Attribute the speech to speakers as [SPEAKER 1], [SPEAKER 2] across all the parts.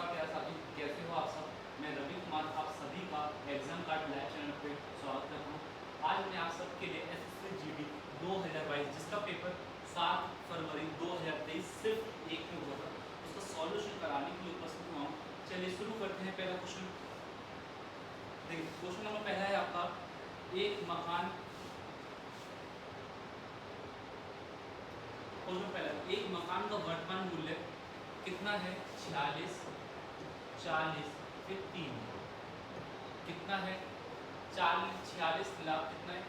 [SPEAKER 1] नमस्कार प्यारे साथी, कैसे हो आप सब। मैं रवि कुमार आप सभी का एग्जाम कार्ड लाइव चैनल पे स्वागत करता हूँ। आज मैं आप सबके लिए एसएससी जीडी 2022 जिसका पेपर 7 फरवरी 2023 सिर्फ एक में हुआ था, उसका सॉल्यूशन कराने के लिए उपस्थित हुआ हूँ। चलिए शुरू करते हैं। पहला क्वेश्चन देखिए, क्वेश्चन नंबर पहला है आपका, एक मकान एक मकान का वर्तमान मूल्य कितना है? 40 फिर 3 कितना है? 46 लाख कितना है?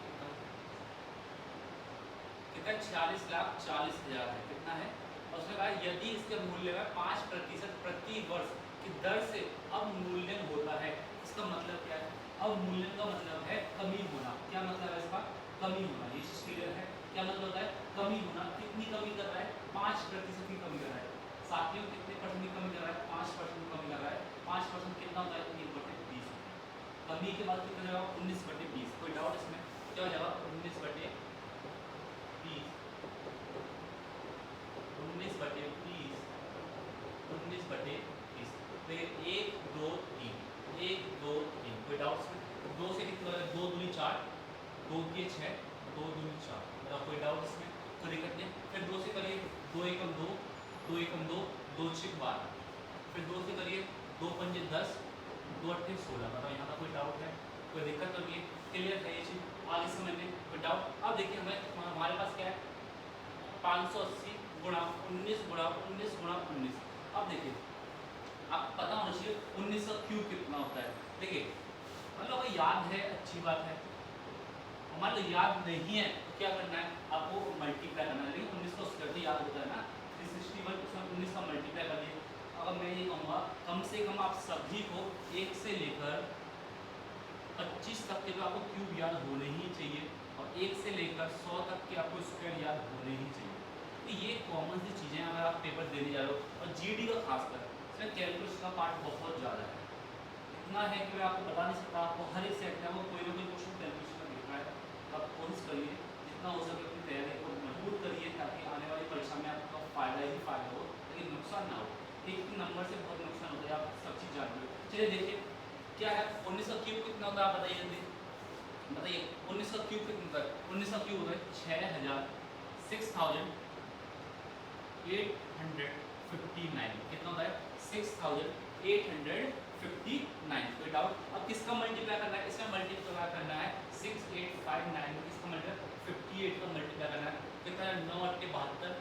[SPEAKER 1] कितना 46,40,000 है। कितना है? और उसने कहा यदि इसके मूल्य में 5% प्रति वर्ष की दर से अवमूल्यन होता है। इसका मतलब क्या है? अवमूल्यन का मतलब है कमी होना। क्या मतलब है इसका? कमी होना। ये चीज क्लियर है? क्या मतलब होता है? कमी होना। कितनी कमी कर रहा है? 5% की कमी कर रहा है। साथियों कितने परसेंट की कमी कर रहा है? 5% की कमी कर रहा है। 5% कितना होता है? 1/20। कमी के बाद कितना जाएगा? 19/20। कोई डाउट इसमें? क्या हो जाएगा? 19/20 19/20 देखिए 1 2 3 1 2 3 कोई डाउट इसमें? 2 से कितनी बार? 2 दूनी 4 2 के 6 2 दूनी 4 मतलब कोई डाउट इसमें? कोई दिक्कत नहीं। फिर 2 से करिए 2 एकम 2 2 एकम 2 2 6 12 फिर 2 से करिए 2 पंजे 10 2 अट्ठे 16 मतलब यहाँ का कोई डाउट है? कोई दिक्कत तो नहीं है? क्लियर है ये चीज़? आगे समझने कोई डाउट? अब देखिए हमारे पास क्या है? 580 गुणा 19 गुणा 19 गुणा 19। अब देखिए आपको पता होना चाहिए 19 का क्यूब कितना होता है। देखिए मतलब अगर याद है अच्छी बात है, मान लो याद नहीं है तो क्या करना है? आपको मल्टीप्लाई करना है। लेकिन 19 का उससे करके याद होता है ना, 361 उसमें 19 का मल्टीप्लाई कर दिए। अगर मैं ये कहूँगा कम से कम आप सभी को 1 से लेकर 25 तक के तो आपको क्यूब याद होने ही चाहिए और 1 से लेकर 100 तक के आपको स्क्वायर याद होने ही चाहिए। तो ये कॉमन सी चीज़ें अगर आप पेपर देने जा रहे हो और जीडी का खासकर इसमें कैलकुलेशन का पार्ट बहुत ज़्यादा है। इतना है कि मैं आपको बता नहीं सकता। आपको हर एक सेट में आपको कोई ना कोई क्वेश्चन कैलकुलेशन का दिख रहा है। आप कोशिश करिए जितना हो सके अपनी तैयारी को मजबूत करिए ताकि आने वाली परीक्षा में आपका फ़ायदा ही फ़ायदा हो, लेकिन नुकसान ना हो। एक नंबर से बहुत नुकसान होता है, आप सब चीज़ जानते हो। चलिए देखिए क्या है 19 का क्यूब कितना होता है? आप बताइए जल्दी बताइए। 19 का क्यूब कितना होता है? 19 का क्यूब होता है 6,859। कितना होता है? 6,859। कोई डाउट? अब किसका मल्टीप्लाई करना है? इसका मल्टीप्लाई करना है 6859 में। किसका मल्टीप्लाई? 58 का मल्टीप्लाई करना है। कितना है? 9 8 के 72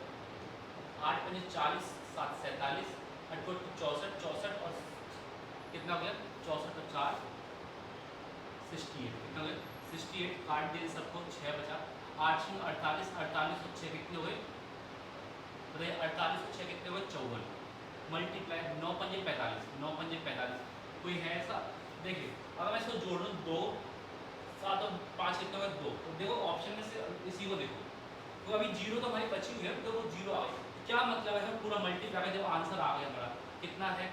[SPEAKER 1] 8 पंजे 40 7 47 8 को 64 64 और कितना हो गया? 64 और 4 68। कितना हो गया? 68 काट दिए सबको, 6 बचा। 8 6 48 48 और 6 कितने हो गए? बताइए 48 और 6 कितने हो गए? 54। मल्टीप्लाई 9 पंजे 45 9 पंजे 45। कोई है ऐसा? देखिए अगर मैं इसको जोड़ दूँ 2 7 और 5 कितने हो गए? 2। तो देखो ऑप्शन में से इसी को देखो तो अभी जीरो तो हमारी बची हुई है तो वो जीरो आ गई। क्या मतलब है? पूरा मल्टीप्लाई जब आंसर आ गया हमारा कितना है?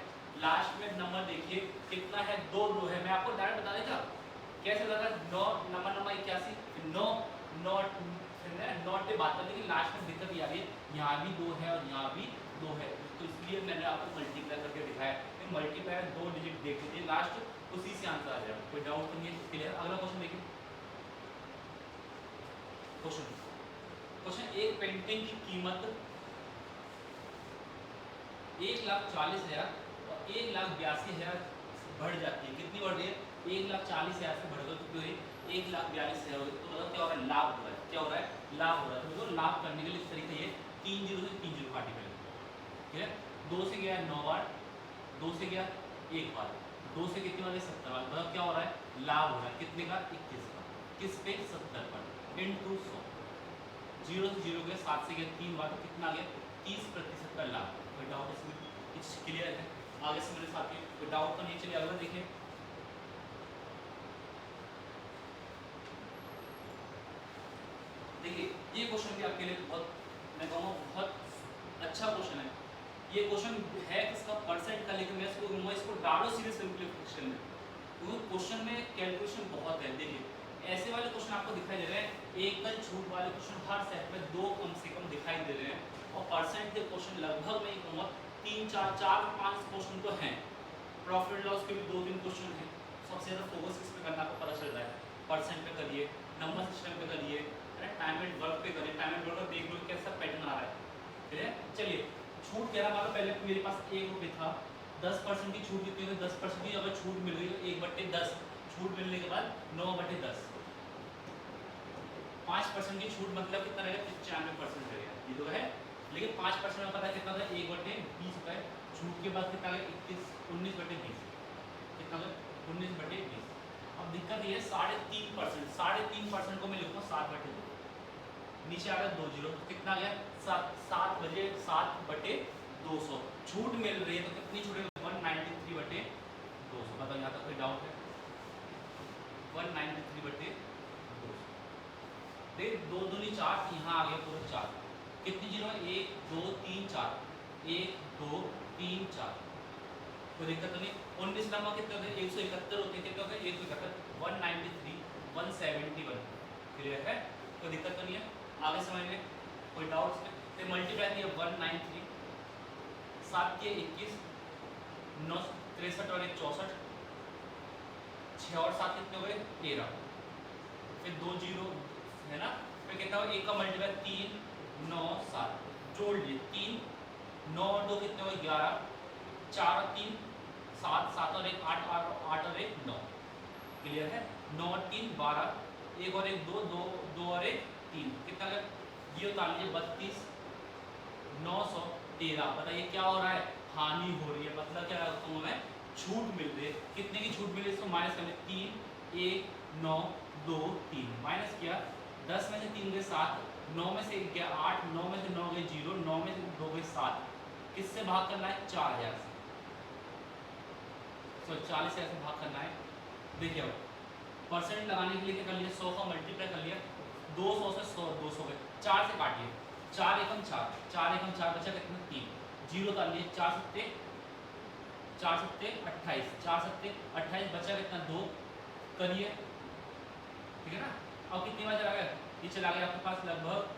[SPEAKER 1] लास्ट में नंबर देखिए कितना है? 2 2 है। मैं आपको डायरेक्ट बता देता कैसे लगा? 9 नंबर 81 9 नॉट 72। लेकिन लास्ट में दिक्कत ये आ रही है यहाँ भी 2 है और यहाँ भी 2 है तो इसलिए मैंने आपको मल्टीप्लाई करके दिखाया। मल्टीप्लाई 2 डिजिट देख लीजिए लास्ट उसी से आंसर आ जाएगा। कोई डाउट तो नहीं है? क्लियर? अगला क्वेश्चन देखिए। क्वेश्चन एक पेंटिंग की कीमत 1,40,000 और 1,82,000 बढ़ जाती है। कितनी बढ़ रही है? 1,40,000 से बढ़कर कितनी हुई? 1,42,000 हो गई। तो मतलब क्या हो रहा है? लाभ हो रहा है। क्या हो रहा है? लाभ हो रहा है। तो लाभ करने के लिए इस तरीके ये 3 जीरो से 3 जीरो काटी पहले। ठीक है? 2 से गया 9 बार, 2 से गया 1 बार, 2 से कितनी बार? 70 बार। मतलब क्या हो रहा है? लाभ हो रहा है। कितने का? 21 का। किस पे? 70 पर इंटू 100। 0 से 0 गया 7 से गया 3 बार तो कितना आ गया? 30% का लाभ। कोई डाउट इसमें? क्लियर है? आगे से मेरे साथ कोई डाउट तो नहीं? चलिए अगला देखिए। देखिए ये क्वेश्चन भी आपके लिए बहुत, मैं कहूँगा बहुत अच्छा क्वेश्चन है। ये क्वेश्चन है किसका? परसेंट का। लेकिन मैं इसको डालो सीधे सिंप्लीफिकेशन में क्योंकि क्वेश्चन में कैलकुलेशन बहुत है। देखिए ऐसे वाले क्वेश्चन आपको दिखाई दे रहे हैं, एकल छूट वाले क्वेश्चन हर सेट में 2 कम से कम दिखाई दे रहे हैं और परसेंट के क्वेश्चन लगभग मैं कहूँगा 3 4 4 5 क्वेश्चन तो हैं, प्रॉफिट लॉस के भी 2-3 क्वेश्चन हैं। सबसे ज़्यादा फोकस किस पे करना आपको पता चल रहा है, परसेंट पे करिए, नंबर सिस्टम पे करिए, टाइम एंड वर्क पे करिए। टाइम एंड वर्क का देख लो कैसा पैटर्न आ रहा है, ठीक है। चलिए छूट कह रहा, पहले मेरे पास 1 रुपये था, 10% की छूट कितनी होगी, 10% की अगर छूट मिल गई तो 1/10, छूट मिलने के बाद 9/10, 5% की छूट मतलब कितना रहेगा, 95% रहेगा, ये तो है। लेकिन 5% में पता है कितना था, 1/20 होता है। छूट के बाद कितना है, 19/20, कितना है 19/20। अब दिक्कत ये है 3.5%, 3.5% को मैं लिखूंगा 7/2, नीचे आ गया 2 जीरो, कितना आ गया 7/200। छूट मिल रही है तो कितनी छूट है, 193/200। बताओ यहाँ तक कोई डाउट है, 193/200। देख 2 दूनी 4, यहाँ आ गया पूरा 4, कितनी जीरो है, 1 2 3 4, 1 2 3 4, कोई दिक्कत तो नहीं। 19 नंबर कितने होते हैं, 171 होते हैं, कितने होते हैं 171, 193 171, क्लियर है, कोई दिक्कत तो नहीं है, आगे समझ में कोई डाउट है। तो मल्टीप्लाई किया 193, 7 के 21, 9 63 और 1 64, 6 और 7 कितने हो गए 13, फिर 2 जीरो है ना, फिर कितना हो, 1 का मल्टीप्लाई 3 9 7, जोड़ लिए 3 9 और 2 कितने हो गए 11, 4 और 3 7, 7 और 1 8, 8 और 1 9, क्लियर है। 9 और 3 12, 1 और 1 2, 2 और 1 3, कितना है ये उतार लीजिए 32 913। बताइए क्या हो रहा है, हानि हो रही है, मतलब क्या रखता हूँ मैं, छूट मिल रही है। कितने की छूट मिली, इसको माइनस करने 3 1 9 2 3, माइनस किया 10 में से 3 गए 7, 9 में से 1 गया 8, 9 में से 9 गए 0, 9 में से 2 गए 7, किससे भाग करना है 4000 से, सो 40,000 से भाग करना है। देखिए अब परसेंट लगाने के लिए क्या कर लिया, 100 का मल्टीप्लाई कर लिया, 200 से 100 200 गए, 4 से काटिए, 4 एकम 4, 4 एकम 4 बचा कितना 3, जीरो डाल लिए, 4 सत्ते 28, 4 सत्ते 28, बचा कितना 2, करिए, ठीक है ना। अब कितनी बार चला गया, ये चला गया आपके पास लगभग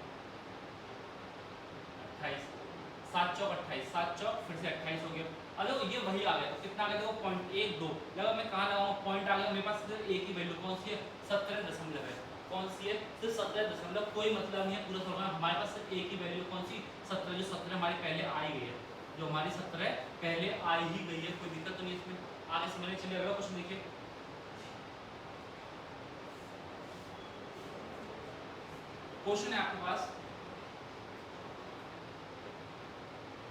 [SPEAKER 1] 28, 7 चौक 28, 7 चौक फिर से 28 हो गया। अलो ये वही आ गया, तो कितना आ गया देखो 0.12 लगा, मैं कहाँ लगाऊँ, पॉइंट आ गया मेरे पास, सिर्फ एक ही वैल्यू कौन सी है 17 है, कौन सी है सिर्फ 17, कोई मतलब नहीं है पूरा थोड़ा, हमारे पास सिर्फ एक ही वैल्यू कौन सी 17, जो 17 हमारी पहले आई गई है, जो हमारी 17 पहले आई ही गई है, कोई दिक्कत तो नहीं इसमें, आगे समझने चलिए। अगला क्वेश्चन देखिए, क्वेश्चन है आपके पास,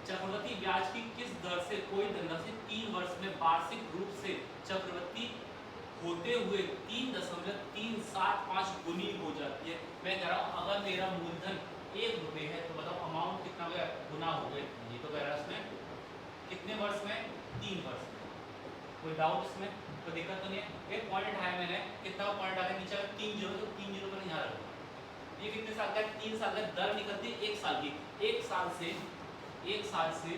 [SPEAKER 1] चक्रवृद्धि ब्याज की किस दर से कोई धनराशि 3 वर्ष में वार्षिक रूप से चक्रवृद्धि होते हुए 3.375 गुनी हो जाती है। मैं कह रहा हूँ अगर मेरा मूलधन 1 रुपये है तो बताओ अमाउंट कितना गया, गुना हो गए, ये तो कह रहा है इसमें कितने वर्ष में, 3 वर्ष में, कोई डाउट इसमें, तो दिक्कत तो नहीं है। एक पॉइंट है मैंने, कितना पॉइंट आ गया नीचे 3 जीरो, तो 3 जीरो पर यहाँ रखो, ये कितने साल का, 3 साल का, दर निकलती है 1 साल की, 1 साल से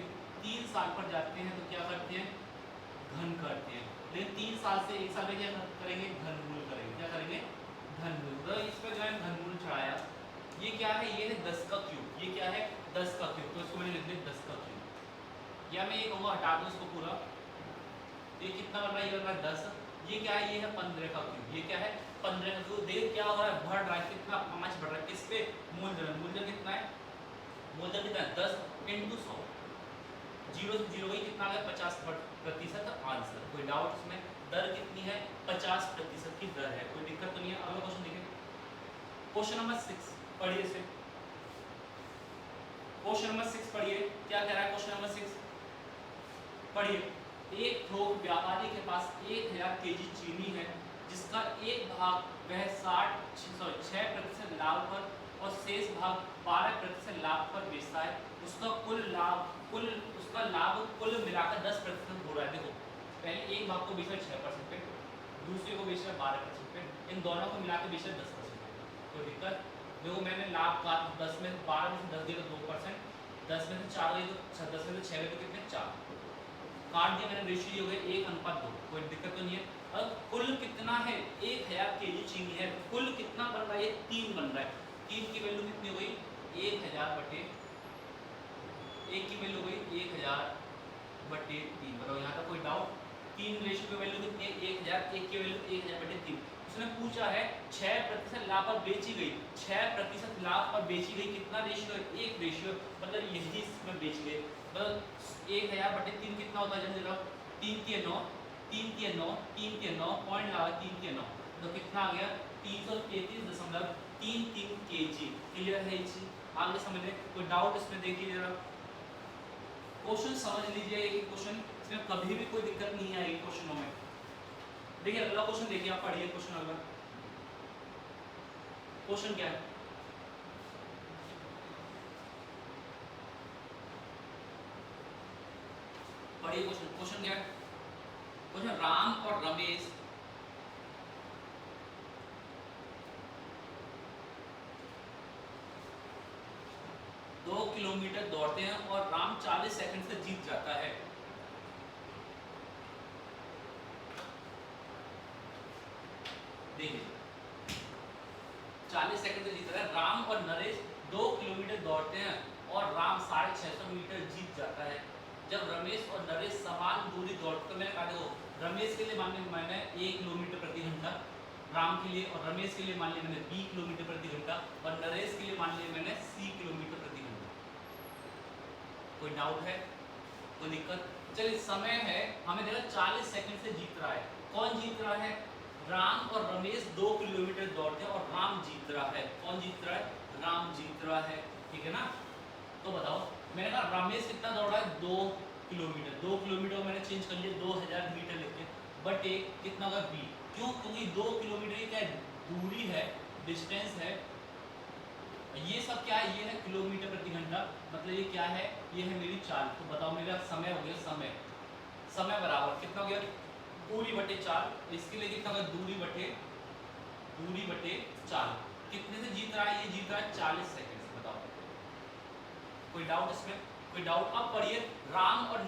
[SPEAKER 1] 3 साल पर जाते हैं तो क्या करते हैं, घन करते हैं, लेकिन 3 साल से 1 साल में क्या करेंगे, घनमूल करेंगे, क्या करेंगे घनमूल। तो इस पर जो है घनमूल चढ़ाया, ये क्या है, ये है 10 का क्यूब, ये क्या है 10 का क्यूब, तो इसको मैंने लिख दिया 10 का क्यूब, या मैं ये कहूँगा हटा दूँ इसको पूरा, ये कितना बन रहा है, ये बन रहा है 10, ये क्या है, ये है 15 का क्यूब, ये क्या है 15 का क्यूब। देख क्या हो रहा है, बढ़ रहा है, कितना 5 बढ़ रहा है, किस पे, मूलधन, मूलधन कितना है, मूलधन कितना है 10 × 100, जीरो से जीरो गई, कितना आ गया 50% आंसर, कोई डाउट इसमें, दर कितनी है 50% की दर है, कोई दिक्कत तो नहीं है। अगला क्वेश्चन देखिए, क्वेश्चन नंबर 6 पढ़िए इसे, क्वेश्चन नंबर 6 पढ़िए, क्या कह रहा है क्वेश्चन नंबर 6 पढ़िए। एक थोक व्यापारी के पास 1000 केजी चीनी है, जिसका एक भाग वह 6% लाभ पर और शेष भाग 12% लाभ पर बेचता है, उसका लाभ कुल मिलाकर 10% हो रहा है। देखो पहले एक भाग को बेच रहा है 6% पे, दूसरे को बेच रहा है 12% पे, इन दोनों को मिला के बेच रहा है 10% पे, कोई दिक्कत। देखो मैंने लाभ का 10 में 12 में से 10 दिया तो 2%, 10 में से 4 गई तो 10 में से 6 गई तो कितने 4, काट दिया मैंने, रेशियो हो गया 1:2, कोई दिक्कत तो नहीं है। अब कुल कितना है, 1000 केजी चीनी है, कुल कितना बन रहा है, 3 बन रहा है, 3 की वैल्यू कितनी हो गई 1000 बटे 1 की वैल्यू हो गई 1000 बटे 3। बताओ यहाँ तक कोई डाउट? 3 रेशियो की वैल्यू कितनी है? 1000, 1 की वैल्यू 1000 बटे 3। उसने पूछा है 6% लाभ पर बेची गई, 6% लाभ पर बेची गई कितना रेशियो है? 1 रेशियो, मतलब यही इसमें बेच गए। मतलब 1000 बटे 3 कितना होता है? जल्दी बताओ। 3 के 9, 3 के 9, 3 के 9, पॉइंट लगा 3 के 9, तो कितना आ गया? 333.33 kg। क्लियर है ये चीज? आगे समझे? कोई डाउट इसमें? देखिए जरा क्वेश्चन समझ लीजिए, एक क्वेश्चन इसमें कभी भी कोई दिक्कत नहीं आएगी क्वेश्चनों में। देखिए अगला क्वेश्चन देखिए, आप पढ़िए क्वेश्चन। अगला क्वेश्चन क्या है? पढ़िए क्वेश्चन। क्वेश्चन क्या है? क्वेश्चन, राम और रमेश दो किलोमीटर दौड़ते हैं और राम 40 सेकंड से जीत जाता है। देखिए 40 सेकंड से जीत रहा है। राम और नरेश 2 किलोमीटर दौड़ते हैं और राम 650 मीटर जीत जाता है। जब रमेश और नरेश समान दूरी दौड़ते, तो मैंने कहा देखो रमेश के लिए मान लिया मैंने 1 किलोमीटर प्रति घंटा, राम के लिए और रमेश के लिए मान लिया मैंने 20 किलोमीटर प्रति घंटा, और नरेश के लिए मान लिया मैंने 30 किलोमीटर प्रति घंटा। कोई डाउट है? कोई दिक्कत? चलिए समय है, हमें देखा 40 सेकंड से जीत रहा है। कौन जीत रहा है? राम और रमेश 2 किलोमीटर दौड़ते हैं और राम जीत रहा है। कौन जीत रहा है? राम जीत रहा है। ठीक है ना? तो बताओ, मैंने कहा रमेश कितना दौड़ा है? 2 किलोमीटर। 2 किलोमीटर मैंने चेंज कर लिया 2000 मीटर लिख के, बट एक कितना होगा? बी। क्यों? क्योंकि 2 किलोमीटर क्या है? दूरी है, डिस्टेंस है। ये सब क्या है? ये है किलोमीटर प्रति घंटा, मतलब ये क्या है? ये है मेरी चाल। तो बताओ मेरा समय हो गया, समय समय बराबर कितना हो गया? दूरी बटे चाल। इसके लिए कितना होगा? दूरी बटे चाल। कितने से जीत रहा है? ये जीत रहा है 40 सेकंड से। बताओ कोई डाउट इसमें? कोई डाउट? अब पढ़िए, राम और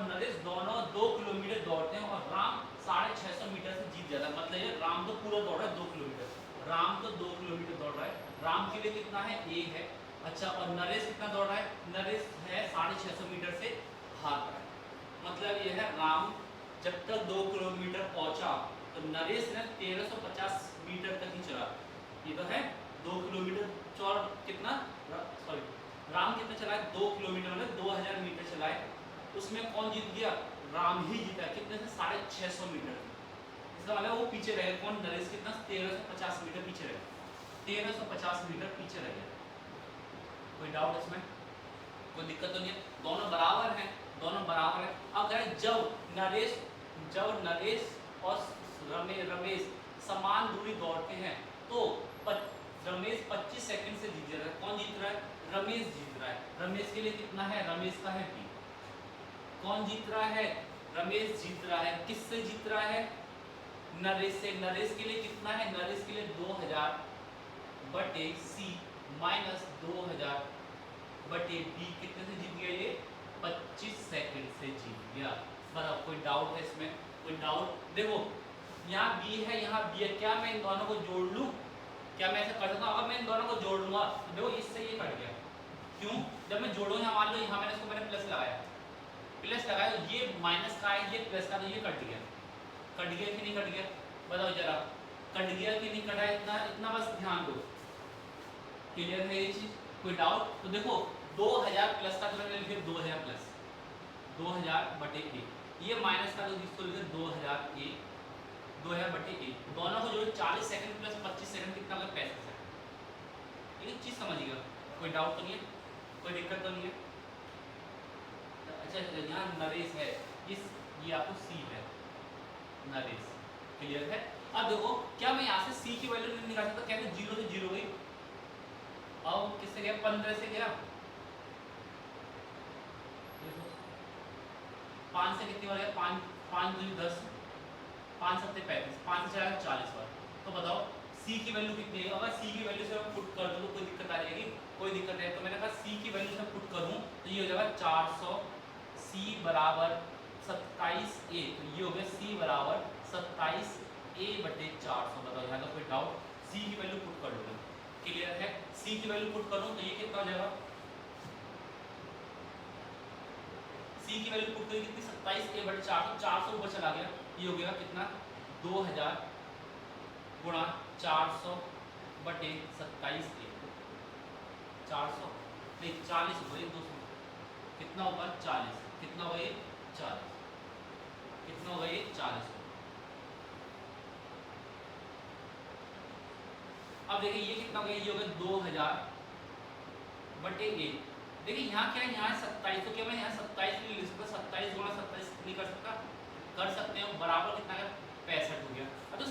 [SPEAKER 1] नरेश दोनों 2 किलोमीटर दौड़ते हैं और राम 650 मीटर से जीत जाता है। मतलब ये राम तो पूरा दौड़ रहा है 2 किलोमीटर, राम तो 2 किलोमीटर दौड़ रहा है। राम के लिए कितना है? 1 है। अच्छा, और नरेश कितना दौड़ रहा है? नरेश है 650 मीटर से हार रहा है। मतलब ये है राम जब तक 2 किलोमीटर पहुंचा तो नरेश ने 1350 मीटर तक ही चला। ये तो है 2 किलोमीटर चौड़ कितना, सॉरी राम कितना चला है? 2 किलोमीटर, मतलब 2000 मीटर चलाए। उसमें कौन जीत गया? राम ही जीता। कितने से? 650 मीटर। इसका मतलब वो पीछे रह गया। कौन? नरेश कितना? 1350 मीटर पीछे रह गया। 1350 मीटर पीछे रह गया। कोई डाउट इसमें? कोई दिक्कत तो नहीं है? दोनों बराबर हैं, दोनों बराबर है। अब कह जब नरेश और रमेश समान दूरी दौड़ते हैं तो रमेश 25 सेकंड से जीत रहा है। कौन जीत रहा है? रमेश जीत रहा है। रमेश के लिए कितना है? रमेश का है बी। कौन जीत रहा है? रमेश जीत रहा है। किससे जीत रहा है? नरेश से। नरेश के लिए कितना है? नरेश के लिए 2000 बटे सी माइनस 2000 बटे बी। कितने से जीत गया? ये 25 सेकंड से जीत गया। बताओ कोई डाउट है इसमें? कोई डाउट? देखो यहाँ बी है, यहाँ बी है। क्या मैं इन दोनों को जोड़ लूँ? क्या मैं ऐसा कर सकता हूँ? अगर मैं इन दोनों को जोड़ लूंगा तो देखो इससे ये कट गया। क्यों? जब मैं जोड़ूँ, यहाँ मान लो यहाँ मैंने प्लस लगाया तो ये माइनस का है, ये प्लस का, तो ये कट गया। कट गया कि नहीं कट गया? बताओ जरा, कट गया कि नहीं कटा? इतना बस ध्यान दो। क्लियर है ये चीज? कोई डाउट? तो देखो 2000 प्लस का तो मैंने लिखे 2000 प्लस 2000 बटे ए, ये माइनस का तो जिसको लिखे 2000 ए, 2000 बटे ए। दोनों को जोड़ो 40 सेकंड प्लस 25 सेकंड कितना होगा? 65 सेकंड। ये चीज समझिएगा। कोई डाउट तो नहीं है? कोई दिक्कत तो नहीं है? अच्छा, यहाँ नरेश है, ये आपको सी है, नरेश। क्लियर है? अब देखो, क्या मैं यहाँ से सी की वैल्यू नहीं निकाल सकता? कैसे? 0 से 0 गई। अब किससे गया? 15 से गया। 5 से कितनी बार गया? 5 2 10, 5 7 35, 5 से चला 40 बार। तो बताओ सी की वैल्यू कितनी है? अगर सी की वैल्यू से मैं पुट कर दूं तो कोई दिक्कत आ जाएगी? कोई दिक्कत नहीं। तो मैंने कहा सी की वैल्यू से पुट करूं तो ये हो जाएगा 400, सी बराबर 27 ए। तो ये हो गया सी बराबर 27 ए बटे 400। बताओ यहाँ का कोई डाउट? सी की वैल्यू पुट कर लो। क्लियर है? सी की वैल्यू पुट करूं तो ये कितना हो जाएगा? सी की वैल्यू पुट करी कितनी 27a/400, 400 ऊपर चला गया, ये हो गया कितना 2000 गुणा 400/27a, 400 नहीं 40 ऊपर 200 कितना ऊपर 40, कितना हुआ ये 40, कितना हुआ ये 40। अब देखिए ये कितना हो गया, ये हो गया 2000/a। देखिए यहाँ क्या है, यहाँ 27, तो क्या मैं यहाँ 27 नहीं लिख सकता, 27 गुणा 27 नहीं कर सकता, कर सकते हैं, बराबर कितना है 65 हो गया। अब तो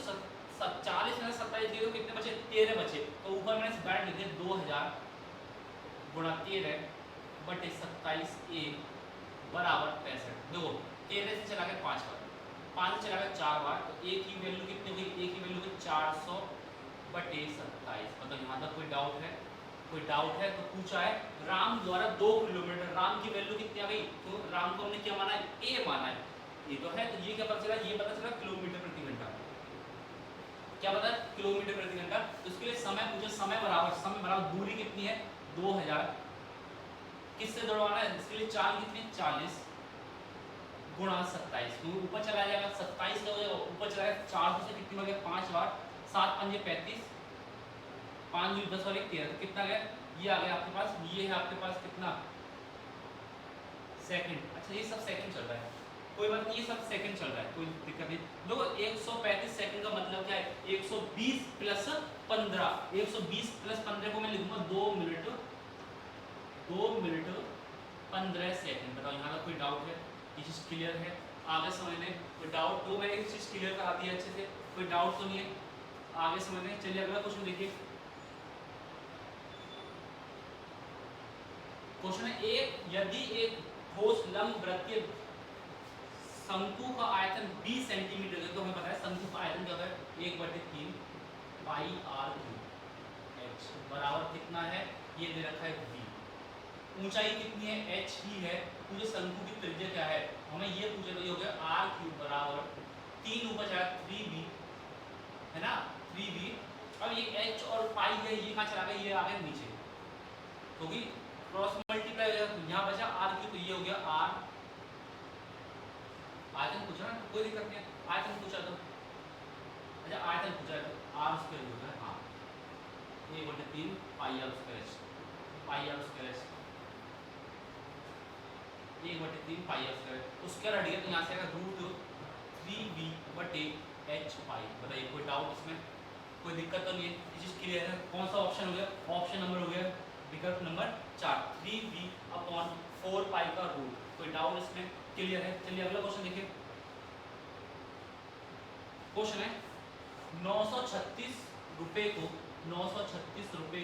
[SPEAKER 1] 40 में 27 दिए तो कितने बचे 13 बचे, तो ऊपर मैंने बैठ लिख दिया 2000 गुणा 13/27a बराबर 65। देखो 13 से चला गया 5 बार, 5 से चला गया 4 बार, तो a की वैल्यू कितनी होगी, a की वैल्यू 400/27। मतलब यहाँ तक कोई डाउट है, कोई डाउट है तो पूछा है राम द्वारा 2 किलोमीटर, राम की वैल्यू कितनी आ गई, तो राम को हमने क्या माना है a माना है, ये तो है, तो ये क्या पता चला, ये पता चला किलोमीटर प्रति घंटा, क्या पता है किलोमीटर प्रति घंटा। तो इसके लिए समय पूछा, समय बराबर दूरी कितनी है 2000, किससे दौड़वाना है, इसके लिए चाल कितनी 40 गुणा 27, क्योंकि ऊपर चला जाएगा 27 का हो जाएगा, ऊपर चला जाएगा 400 से कितनी बार 5 बार, 7 पंजे 35, 5 10 और 1 13, तो कितना गया, ये आ गया आपके पास, ये है आपके पास कितना सेकंड। अच्छा ये सब सेकंड चल रहा है, कोई बात नहीं, ये सब सेकंड चल रहा है, कोई दिक्कत नहीं। देखो 135 सेकंड का मतलब क्या है, 120 + 15, 120 + 15 को मैं लिखूंगा 2 मिनट 15 सेकंड। बताओ यहाँ का कोई डाउट है, ये चीज क्लियर है, आगे समझने कोई डाउट, तो मैंने एक चीज क्लियर करा दी है अच्छे से, कोई डाउट तो नहीं है, आगे समझने। चलिए अगला क्वेश्चन देखिए, क्वेश्चन है यदि एक ठोस लंब वृत्तीय शंकु का आयतन 20 सेंटीमीटर है, तो हमें पता है शंकु का आयतन क्या होता है 1/3 πr³ h बराबर कितना है, ये दे रखा है v, ऊंचाई कितनी है h ही है, मुझे शंकु की त्रिज्या क्या है हमें ये पूछे, तो ये हो गया r³ बराबर 3 ऊपर जाएगा 3b है ना 3b। अब ये h और पाई है, ये कहाँ चला गया, ये आ गया नीचे, क्योंकि क्रॉस मल्टीप्लाई हो जाएगा, यहाँ बचा r³, तो ये हो गया r, आयतन पूछा ना कोई दिक्कत नहीं है, आयतन पूछा तो अच्छा आयतन पूछा है तो r² हो गया, हाँ 1/3 πr² 1/3 πr², उसके हट गया तो यहाँ से आएगा √3b/h पाई। बताइए कोई डाउट इसमें, कोई दिक्कत तो नहीं है, ये चीज क्लियर है। कौन सा ऑप्शन हो गया, ऑप्शन नंबर हो गया विकल्प नंबर 4 3b/4 पाई का रूट, कोई डाउट इसमें, क्लियर है। चलिए अगला क्वेश्चन देखिए, क्वेश्चन है 936 रुपए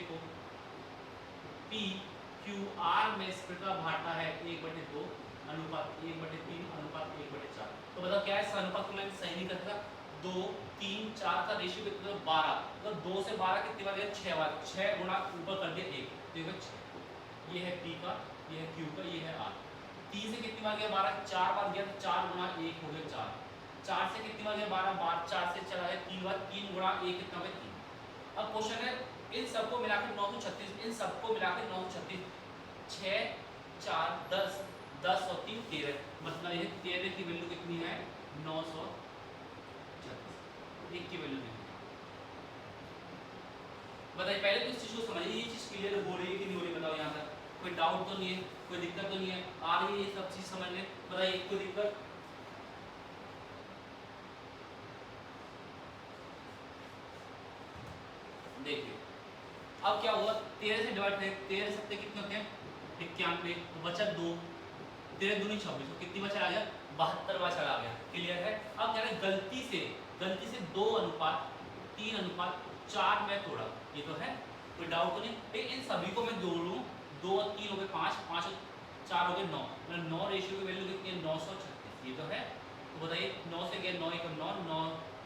[SPEAKER 1] को PQR में इस प्रकार बांटा है 1/2 अनुपात 1/3 अनुपात 1/4। तो बताओ क्या है, इस अनुपात को मैं सही नहीं करता, 2 3 4 का रेशियो कितना 12, तो 2 से 12 कितनी बार गया 6 बार, 6 गुणा ऊपर कर दिया 1, देखो 6, ये है P का, ये है Q का, ये है R। 3 से कितनी बार गया 12, 4 बार गया, तो 4 गुणा 1 हो गया 4, 4 से कितनी बार गया 12 बार, 4 से चला गया 3 बार, 3 गुणा 1 कितना हो गया 3। अब क्वेश्चन है इन सबको मिलाकर 936, इन सबको मिलाकर 936, 6 4 10 10 और 3 13, मतलब ये 13 की वैल्यू कितनी है 936, एक की वैल्यू नहीं। बताइए पहले तो इस चीज को समझिए, ये चीज क्लियर हो रही है कि नहीं हो रही, बताओ यहाँ तक कोई डाउट तो नहीं है, कोई दिक्कत तो नहीं है, आ रही है ये सब चीज समझने, बताइए कोई दिक्कत। देखिए अब क्या हुआ, 13 से डिवाइड करें, 13 सत्ते कितने होते हैं 91, तो बचा 2, 13 दूनी 26, तो कितनी बार चला गया 72 बार चला गया, क्लियर है। अब कह रहे गलती से 2:3:4 में तोड़ा, ये तो है कोई डाउट तो नहीं, लेकिन इन सभी को मैं जोड़ूं 2 और 3 हो गए 5, 5 और 4 हो गए 9, मतलब 9 रेशियो की वैल्यू कितनी है 936, ये तो है। तो बताइए 9 से गया 9 1 9 9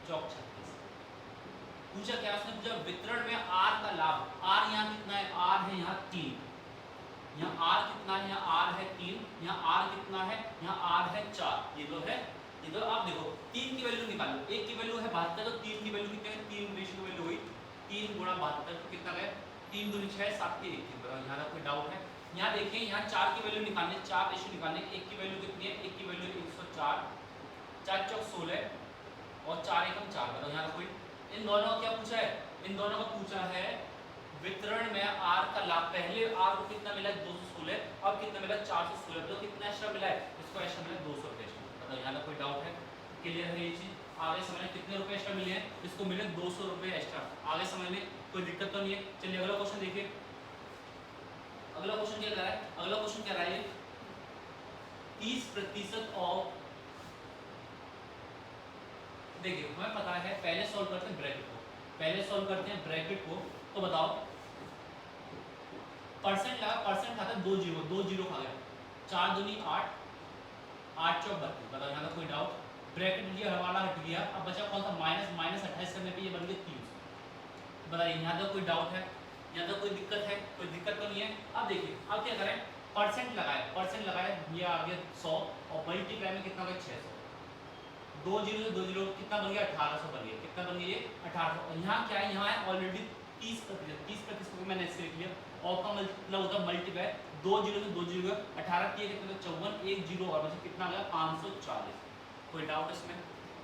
[SPEAKER 1] चौक 36। पूछा क्या उसने, पूछा वितरण में r का लाभ, r यहाँ कितना है, r है यहाँ 3, यहाँ r कितना है, यहाँ r है 3, यहाँ r कितना है, यहाँ r है 4, ये तो है। ये तो आप देखो 3 की वैल्यू निकालो, 1 की वैल्यू है 72, तो 3 की वैल्यू कितनी है, 3 रेशियो वैल्यू हुई 3 गुणा 72, तो कितना है 3 दूनी 6 7 के 1, बताओ यहाँ कोई डाउट है, यहाँ देखिए, यहाँ 4 की वैल्यू निकालने, 4 रेशियो निकालने, 1 की वैल्यू कितनी है, 1 की वैल्यू 104, 4 चौक 16 और 4 एकम 4। बताओ यहाँ कोई, इन दोनों का क्या पूछा है, इन दोनों का पूछा है वितरण में आर का लाभ। पहले आर को कितना मिला है 216, अब कितना मिला 416, तो कितना एक्स्ट्रा मिला है, इसको एक्स्ट्रा मिला 200 रुपये। बताओ यहाँ कोई डाउट है, क्लियर है ये चीज? आगे समझने कितने रुपए एक्स्ट्रा मिले हैं, इसको मिले 200 रुपये एक्स्ट्रा। आगे समझने कोई दिक्कत तो नहीं है। चलिए अगला क्वेश्चन देखिए, अगला क्वेश्चन क्या कह रहा है, अगला क्वेश्चन कह रहा है 30% ऑफ। देखिए हमें पता है, पहले सॉल्व करते हैं ब्रैकेट को, पहले सॉल्व करते हैं ब्रैकेट को। तो बताओ परसेंट लगा, परसेंट खाता 2 जीरो, 2 जीरो खा गया, 4 दूनी 8, 8 चौक 32। बताओ यहाँ कोई डाउट? ब्रैकेट ये हवाला हट गया, अब बचा कौन सा, माइनस, माइनस 28 करने पे ये बन गया 30। बताइए यहाँ तक कोई डाउट है, यहाँ तक कोई दिक्कत है? कोई दिक्कत तो नहीं है। अब देखिए अब क्या करें, परसेंट लगाए, परसेंट लगाए, ये आ गया 100 और मल्टीप्लाई में कितना गया 600, 2 जीरो से 2 जीरो कितना बन गया 1800 बन गया, कितना बन गया ये 1800। और यहाँ क्या है, यहाँ है ऑलरेडी 30%, 30% को मैंने ऐसे लिख लिया, और का मतलब होता है मल्टीप्लाई, 2 जीरो से 2 जीरो 18 किए कितना 54, 1 जीरो और बचा कितना गया 540। कोई डाउट इसमें?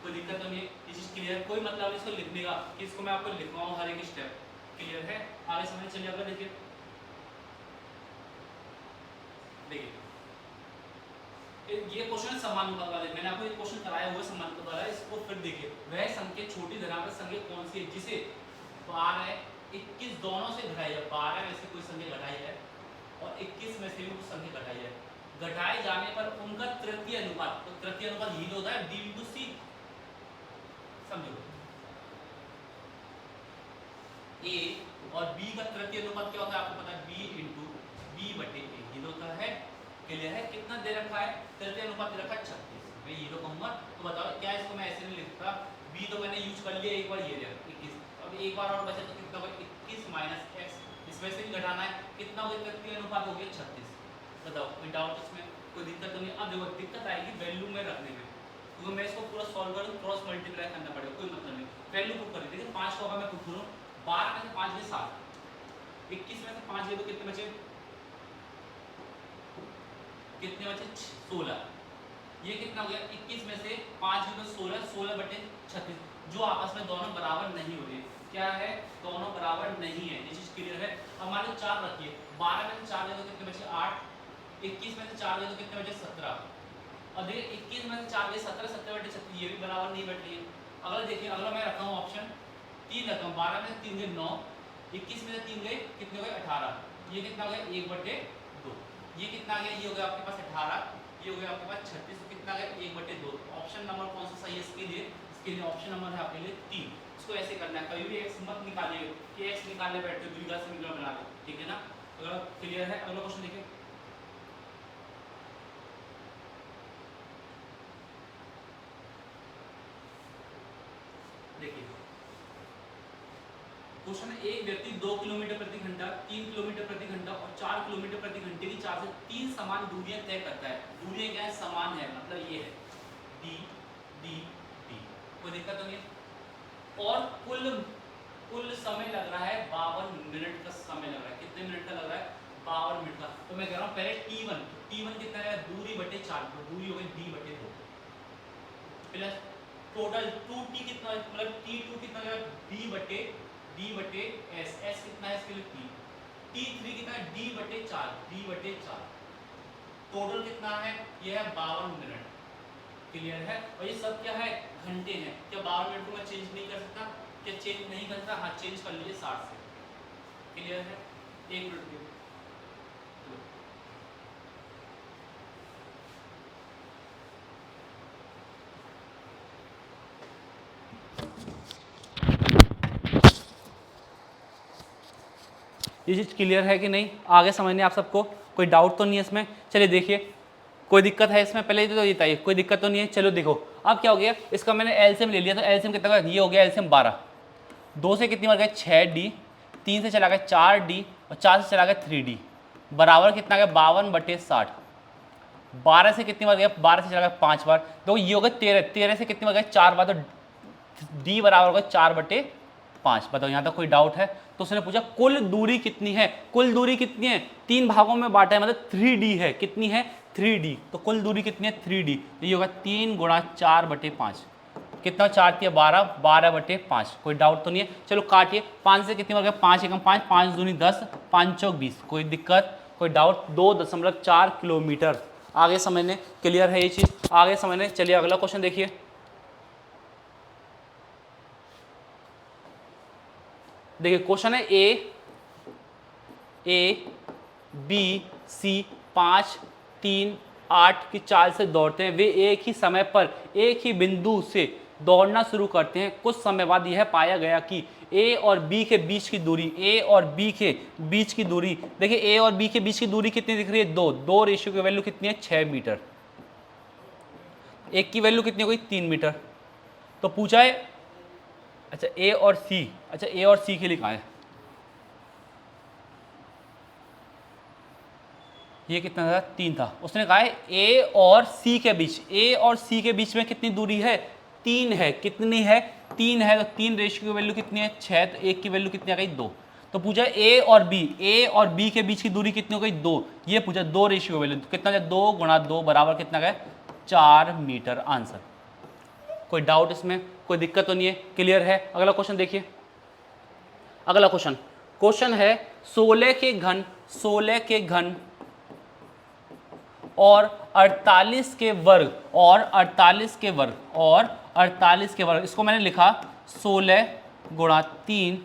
[SPEAKER 1] कोई दिक्कत तो नहीं है, ये चीज क्लियर? कोई मतलब नहीं इसको लिखने का कि इसको मैं आपको लिखवाऊं हर एक स्टेप, क्लियर है? आगे समझ चलिए अगला देखिए, देखिए ये क्वेश्चन समानुपात वाले, मैंने आपको ये क्वेश्चन कराया हुआ समानुपात वाला, इसको फिर देखिए, वह संख्या छोटी धनात्मक संख्या कौन सी है जिसे 12 21 दोनों से घटाई है, 12 में से कोई संख्या घटाई है और 21 में से भी कुछ संख्या घटाई है, घटाए जाने पर उनका तृतीय अनुपात, तो तृतीय अनुपात यही होता है d into c, समझो। a और b का तृतीय अनुपात क्या होता है आपको पता है, b into b बटे a, ये होता है, क्लियर है? कितना दे रखा है, तृतीय अनुपात दे रखा है 36, मैं ये तो कहूंगा। तो बताओ क्या इसको मैं ऐसे नहीं लिखता, b तो मैंने यूज कर लिया एक बार, ये 21, अब एक बार और बचा तो कितना होगा 21 माइनस x, इसमें से भी घटाना है, कितना हो गया तृतीय अनुपात हो गया 36। बताओ कोई डाउट इसमें? कोई दिक्कत तो नहीं। अब देखो दिक्कत आएगी वैल्यू में रखने में, क्योंकि मैं इसको पूरा सॉल्व करूँ, क्रॉस मल्टीप्लाई करना पड़ेगा, कोई मतलब नहीं। वैल्यू पुट कर देखिए, 5 को अगर मैं पुट करूँ, 12 में से 5 गए 7, 21 में से 5 गए तो कितने बचे, कितने बचे 16, ये कितना हो गया 21 में से 5 गए तो 16, 16 बटे 36, जो आपस में दोनों बराबर नहीं हो रही, क्या है, दोनों बराबर नहीं है, ये चीज क्लियर है? अब मान लो 4 रखिए, 12 में से 4 गए तो कितने बचे 8, 21 में से 4 गए तो कितने बचे 17, और देखिए 21 में से 4 गए 17, 17 बटे 36, ये भी बराबर नहीं बैठ रही है। अगला देखिए, अगला मैं रखा हूँ ऑप्शन 3 रखा हूँ, 12 में से 3 गए 9, 21 में से 3 गए कितने हो गए 18, ये कितना हो गया 1 बटे 2, ये कितना आ गया, ये हो गया आपके पास 18, ये हो गया आपके पास 36, तो कितना आ गया 1 बटे 2। ऑप्शन नंबर कौन सा सही है इसके लिए? इसके लिए ऑप्शन नंबर है आपके लिए 3। इसको ऐसे करना है, कभी भी x मत निकालिए कि x निकालने बैठे द्विघात समीकरण बना लो, ठीक है ना? अगर क्लियर है, अगला क्वेश्चन देखिए, देखिए क्वेश्चन है, एक व्यक्ति 2 किलोमीटर प्रति घंटा, 3 किलोमीटर प्रति घंटा और 4 किलोमीटर प्रति घंटे की 4 से 3 समान दूरियां तय करता है। दूरियां क्या है, समान है, मतलब ये है d d d, कोई दिक्कत तो नहीं है। और कुल समय लग रहा है 52 मिनट का समय लग रहा है, कितने मिनट का लग रहा है 52 मिनट का। तो मैं कह रहा हूँ पहले t1 कितना है, दूरी बटे 4, तो दूरी हो गई d बटे 2 प्लस टोटल 2t कितना, मतलब t2 कितना है d बटे s कितना है इसके लिए t3 कितना है d बटे 4, टोटल कितना है, ये है 52 मिनट, क्लियर है? और ये सब क्या है, घंटे हैं। क्या 52 मिनट को मैं चेंज नहीं कर सकता? क्या चेंज नहीं कर सकता? हाँ चेंज कर लीजिए 60 से, क्लियर है? 1 मिनट के ये चीज़ क्लियर है कि नहीं? आगे समझने आप सबको कोई डाउट तो नहीं है इसमें? चलिए देखिए, कोई दिक्कत है इसमें? पहले तो ये बताइए, कोई दिक्कत तो नहीं है? चलो देखो अब क्या हो गया, इसका मैंने एलसीएम ले लिया, तो एलसीएम कितना, ये हो गया एलसीएम 12, 2 से कितनी बार गए 6d, 3 से चला गया 4d और 4 से चला गया 3d, बराबर कितना गया 52 बटे 60। 12 से कितनी बार गया, 12 से चला गया 5 बार, तो ये हो गया 13, 13 से कितनी बार गया 4 बार, तो d बराबर होगा 4 बटे
[SPEAKER 2] 5। बताओ यहाँ तक कोई डाउट है? तो उसने पूछा कुल दूरी कितनी है। कुल दूरी कितनी है? 3 भागों में बांटा है, मतलब 3D है। कितनी है? 3D। तो कुल दूरी कितनी है? 3D। तो ये होगा 3 गुणा 4/5। कितना 4 दिया? 12, 12/5। कोई डाउट तो नहीं है? चलो काटिए। 5 से कितनी बार गया? 5 एकम 5, 5 दूनी 10, 5 चौक 20। कोई दिक्कत, कोई डाउट? 2.4 किलोमीटर। आगे समझने, क्लियर है ये चीज? आगे समझने, चलिए अगला क्वेश्चन देखिए। देखिए क्वेश्चन है ए बी सी 5, 3, 8 की चाल से दौड़ते हैं। वे एक ही समय पर एक ही बिंदु से दौड़ना शुरू करते हैं। कुछ समय बाद यह पाया गया कि ए और बी के बीच की दूरी, ए और बी के बीच की दूरी, देखिए ए और बी के बीच की दूरी कितनी दिख रही है? 2 रेशियो की वैल्यू कितनी है? 6 मीटर। एक की वैल्यू कितनी हो गई? 3 मीटर। तो पूछा है, अच्छा ए और सी, अच्छा ए और सी के लिए कहा है, ये कितना था? 3 था। उसने कहा है ए और सी के बीच, ए और सी के बीच में कितनी दूरी है? 3 है। कितनी है? 3 है। तो 3 रेशियो की वैल्यू कितनी है? 6। तो एक की वैल्यू कितनी आ गई? 2। तो पूछा ए और बी, ए और बी के बीच की दूरी कितनी हो गई? 2। ये पूछा 2 रेशियो की वैल्यू कितना है? 2 गुणा 2 बराबर कितना गया? 4 मीटर। आंसर। कोई डाउट इसमें? कोई दिक्कत तो नहीं है? क्लियर है? अगला क्वेश्चन देखिए। अगला क्वेश्चन है 16 के घन, 16 के घन और 48 के वर्ग, और 48 के वर्ग, और 48 के वर्ग। इसको मैंने लिखा 16 गुणा 3,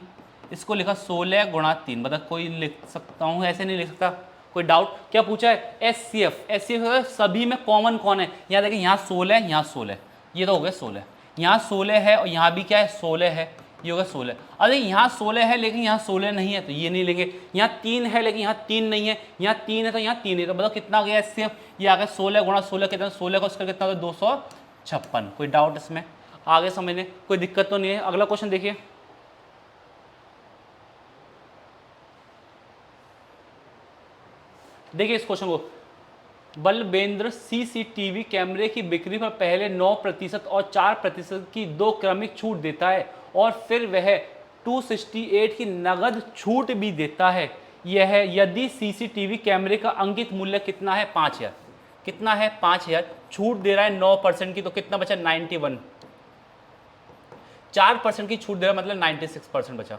[SPEAKER 2] इसको लिखा 16 गुणा 3। बता कोई लिख सकता हूँ, ऐसे नहीं लिख सकता? कोई डाउट? क्या पूछा है? एचसीएफ। एचसीएफ सभी में कॉमन कौन है? यहाँ देखिए, यहाँ 16 है, यहाँ 16, ये तो हो गया 16। यहाँ 16 है और यहाँ भी क्या है? 16 है। ये होगा 16। अरे यहाँ 16 है लेकिन यहाँ 16 नहीं है, तो ये नहीं लेंगे। यहाँ 3 है लेकिन यहाँ 3 नहीं है, यहाँ 3 है तो यहाँ 3 है। तो बताओ कितना आ गया एचसीएफ? ये आ गया 16 गुणा 16 कितना? 16 का उसका कितना होगा? 256। कोई डाउट इसमें? आगे समझने, कोई दिक्कत तो नहीं है? अगला क्वेश्चन देखिए। देखिए इस क्वेश्चन को, बलवेंद्र सीसीटीवी कैमरे की बिक्री पर पहले 9% और 4% की 2 क्रमिक छूट देता है और फिर वह 268 की नगद छूट भी देता है। यह यदि सीसीटीवी कैमरे का अंकित मूल्य कितना है? 5000। कितना है? 5000। छूट दे रहा है 9% की, तो कितना बचा? 91। 4% की छूट दे रहा है, मतलब 96% बचा।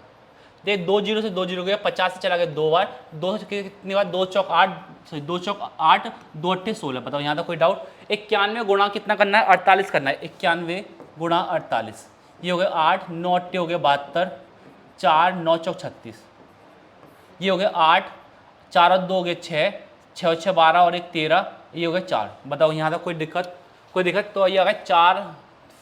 [SPEAKER 2] देख 2 जीरो से 2 जीरो गया, 50 से चला गया 2 बार, 2 से कितनी बार? 2 चौक 8, सॉरी 2 चौक 8, 2 अट्ठे 16। बताओ यहाँ तक कोई डाउट? 91 गुणा कितना करना है? 48 करना है। 91 गुणा 48, ये हो गया 8, 9 अट्ठे हो गए 72, 4 9 चौक 36, ये हो गया 8, 4 और 2 हो गए 6, 6 और 6 12 और 1 13, ये हो गया 4। बताओ यहाँ तक कोई दिक्कत? कोई दिक्कत? तो ये आ गया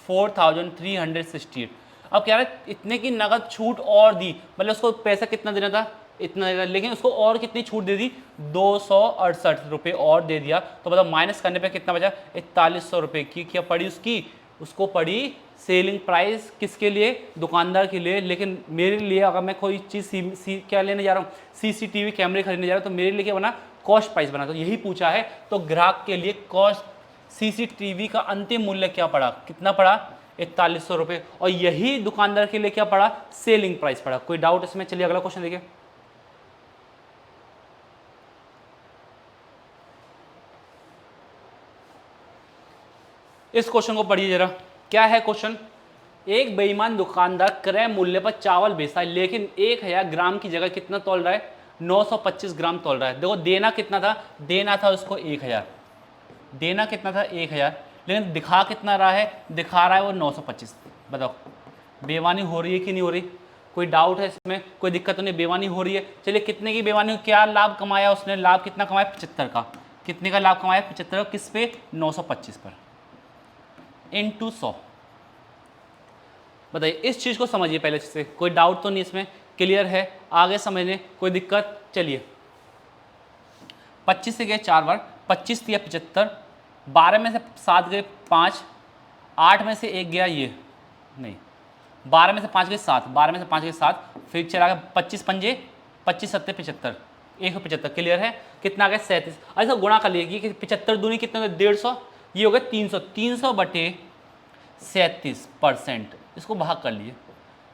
[SPEAKER 2] 4368। अब कह रहा है इतने की नगद छूट और दी, मतलब उसको पैसा कितना देना था? इतना देना, लेकिन उसको और कितनी छूट दे दी? 268 रुपये और दे दिया। तो मतलब माइनस करने पे कितना बचा? 4100 रुपये की क्या पड़ी उसकी? उसको पड़ी सेलिंग प्राइस। किसके लिए? दुकानदार के लिए। लेकिन मेरे लिए अगर मैं कोई चीज़ क्या लेने जा रहा हूँ? सीसीटीवी कैमरे खरीदने जा रहा हूँ, तो मेरे लिए क्या बना? कॉस्ट प्राइस बना। तो यही पूछा है। तो ग्राहक के लिए कॉस्ट सीसीटीवी का अंतिम मूल्य क्या पड़ा? कितना पड़ा? 4100 रुपये। और यही दुकानदार के लिए क्या पड़ा? सेलिंग प्राइस पड़ा। कोई डाउट इसमें? चलिए अगला क्वेश्चन देखिए। इस क्वेश्चन को पढ़िए जरा। क्या है क्वेश्चन? एक बेईमान दुकानदार क्रय मूल्य पर चावल बेचता है, लेकिन 1000 ग्राम की जगह कितना तोल रहा है? 925 ग्राम तोल रहा है। देखो देना कितना था? देना था उसको 1000। देना कितना था? 1000। लेकिन दिखा कितना रहा है? दिखा रहा है वो 925। बताओ बेईमानी हो रही है कि नहीं हो रही? कोई डाउट है इसमें? कोई दिक्कत तो नहीं? बेईमानी हो रही है। चलिए कितने की बेईमानी? क्या लाभ कमाया उसने? लाभ कितना कमाया? 75 का। कितने का लाभ कमाया? 75 का। किस पे? 925 पर, इनटू 100। बताइए इस चीज़ को समझिए पहले से। कोई डाउट तो नहीं इसमें? क्लियर है? आगे समझने, कोई दिक्कत? चलिए 25 से गए 4 बार, 25 दिया 75, 12 में से 7 गए 5, 8 में से 1 गया ये नहीं, 12 में से 5 गए 7, 12 में से 5 गए 7, फिर चला गया 25 पंजे 25 सत्ते 75, 175। क्लियर है? कितना आ गया? 37। अच्छा गुणा कर लीजिए कि 75 दूनी कितना हो गया? 150, ये हो गया 300। 300 बटे 37%, इसको भाग कर लिए।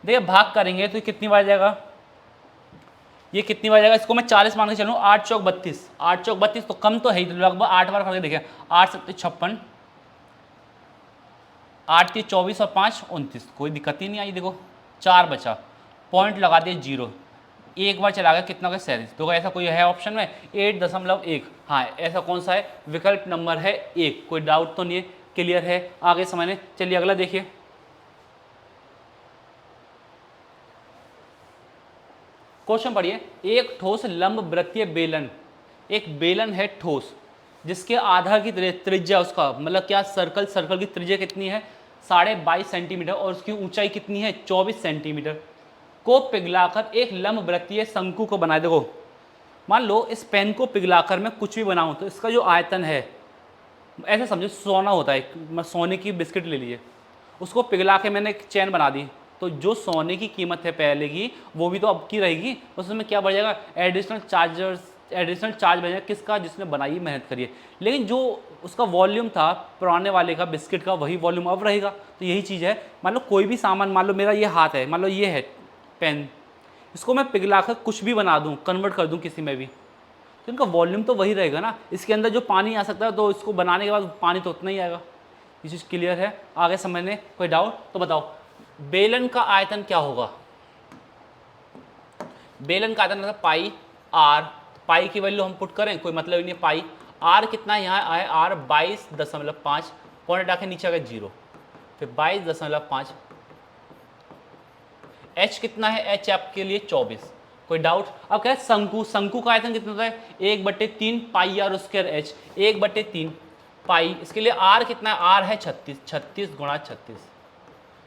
[SPEAKER 2] देखिए भाग करेंगे तो कितनी बार जाएगा, ये कितनी बार जाएगा, इसको मैं 40 मान के चलूँ, 8 चौक 32, 8 चौक 32 तो कम तो है ही, तो लगभग 8 बार करके देखिए, 8 7 56, 8 3 24 और 5 29, कोई दिक्कत ही नहीं आई। देखो 4 बचा, पॉइंट लगा दिए 0, एक बार चला गया, कितना हो गया 37। तो ऐसा कोई है ऑप्शन में 8.1, हाँ ऐसा कौन सा है, विकल्प नंबर है 1, कोई डाउट तो नहीं है, क्लियर है, आगे समझने। चलिए अगला देखिए, क्वेश्चन पढ़िए, एक ठोस लंब वृत्तीय बेलन, एक बेलन है ठोस जिसके आधार की त्रिज्या उसका मतलब क्या, सर्कल की त्रिज्या कितनी है 22.5 सेंटीमीटर और उसकी ऊंचाई कितनी है 24 सेंटीमीटर, को पिघलाकर एक लंब वृत्तीय शंकु को बनाए। देखो मान लो इस पेन को पिघलाकर मैं कुछ भी बनाऊं तो इसका जो आयतन है, ऐसे समझो सोना होता है, सोने की बिस्किट ले लीजिए, उसको पिघला के मैंने एक चैन बना दी, तो जो सोने की कीमत है पहले की वो भी तो अब की रहेगी, उसमें क्या बढ़ जाएगा, एडिशनल चार्ज बढ़ जाएगा, किसका, जिसने बनाई मेहनत करी है। लेकिन जो उसका वॉल्यूम था पुराने वाले का बिस्किट का, वही वॉल्यूम अब रहेगा। तो यही चीज़ है, मान लो कोई भी सामान, मान लो मेरा ये हाथ है, मान लो ये है पेन, इसको मैं पिघलाकर कुछ भी बना दूँ, कन्वर्ट कर दूँ किसी में भी, तो इनका वॉल्यूम तो वही रहेगा ना। इसके अंदर जो पानी आ सकता है तो इसको बनाने के बाद पानी तो उतना ही आएगा। ये चीज़ क्लियर है, आगे समझने कोई डाउट तो बताओ। बेलन का आयतन क्या होगा, बेलन का आयतन मतलब पाई आर, पाई की वैल्यू हम पुट करें कोई मतलब ही नहीं, पाई आर कितना है, यहाँ आए आर 22.5, पॉइंट आके नीचे आ गया 0, फिर 22.5, एच कितना है, एच आपके लिए 24, कोई डाउट। अब क्या है, शंकु का आयतन कितना होता है 1/3 पाई आर स्क्वायर एच, 1/3 पाई, इसके लिए आर कितना है, आर है 36, 36 × 36।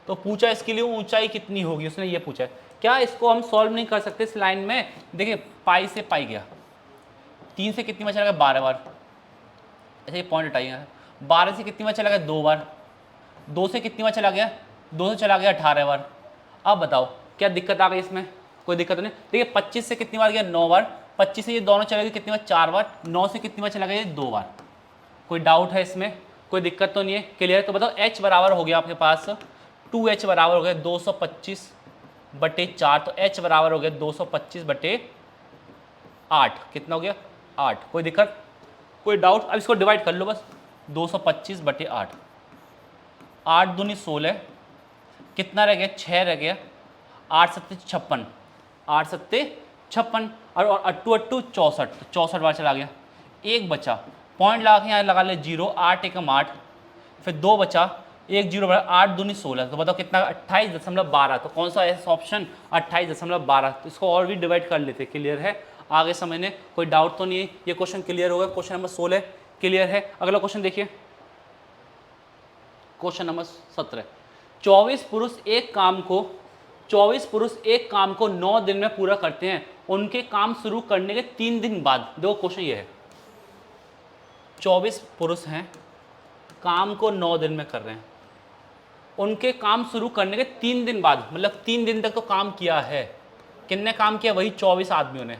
[SPEAKER 2] तो पूछा इसके लिए ऊंचाई कितनी होगी, उसने ये पूछा है। क्या इसको हम सॉल्व नहीं कर सकते इस लाइन में, देखिए पाई से पाई गया, 3 से कितनी बार चला गया 12 बार, ऐसे ये पॉइंट हटाइए, 12 से कितनी बार चला गया 2 बार, 2 से कितनी बार चला गया, 2 से चला गया 18 बार। अब बताओ क्या दिक्कत आ गई इसमें, कोई दिक्कत नहीं। देखिए 25 से कितनी बार गया 9 बार, 25 से ये दोनों चले गए कितनी बार 4 बार, 9 से कितनी बार चला गया ये 2 बार। कोई डाउट है इसमें, कोई दिक्कत तो नहीं है, क्लियर। तो बताओ h बराबर हो गया आपके पास 2h बराबर हो गया 225/4, तो h बराबर हो गया 225/8, कितना हो गया 8, कोई दिक्कत कोई डाउट। अब इसको डिवाइड कर लो बस, 225/8, 8 दूनी 16, कितना रह गया 6 रह गया, 8 7 56, 8 7 56 और 8 8 64, तो 64 बार चला गया, एक बचा, पॉइंट लगा के यहाँ लगा ले 0, 8 एकम 8, फिर 2 बचा, 1 0 बचा, 8 दूनी 16, तो बताओ कितना 28.12, तो कौन सा ऐसा ऑप्शन 28.12। तो इसको और भी डिवाइड कर लेते, क्लियर है, आगे समझने कोई डाउट तो नहीं है। ये क्वेश्चन क्लियर होगा, क्वेश्चन नंबर 16 क्लियर है। अगला क्वेश्चन देखिए, क्वेश्चन नंबर 17, 24 पुरुष एक काम को 9 दिन में पूरा करते हैं, उनके काम शुरू करने के 3 दिन बाद, देखो क्वेश्चन ये है, 24 पुरुष हैं, काम को 9 दिन में कर रहे हैं, उनके काम शुरू करने के 3 दिन बाद, मतलब 3 दिन तक तो काम किया है, कितने काम किया, वही 24 आदमियों ने,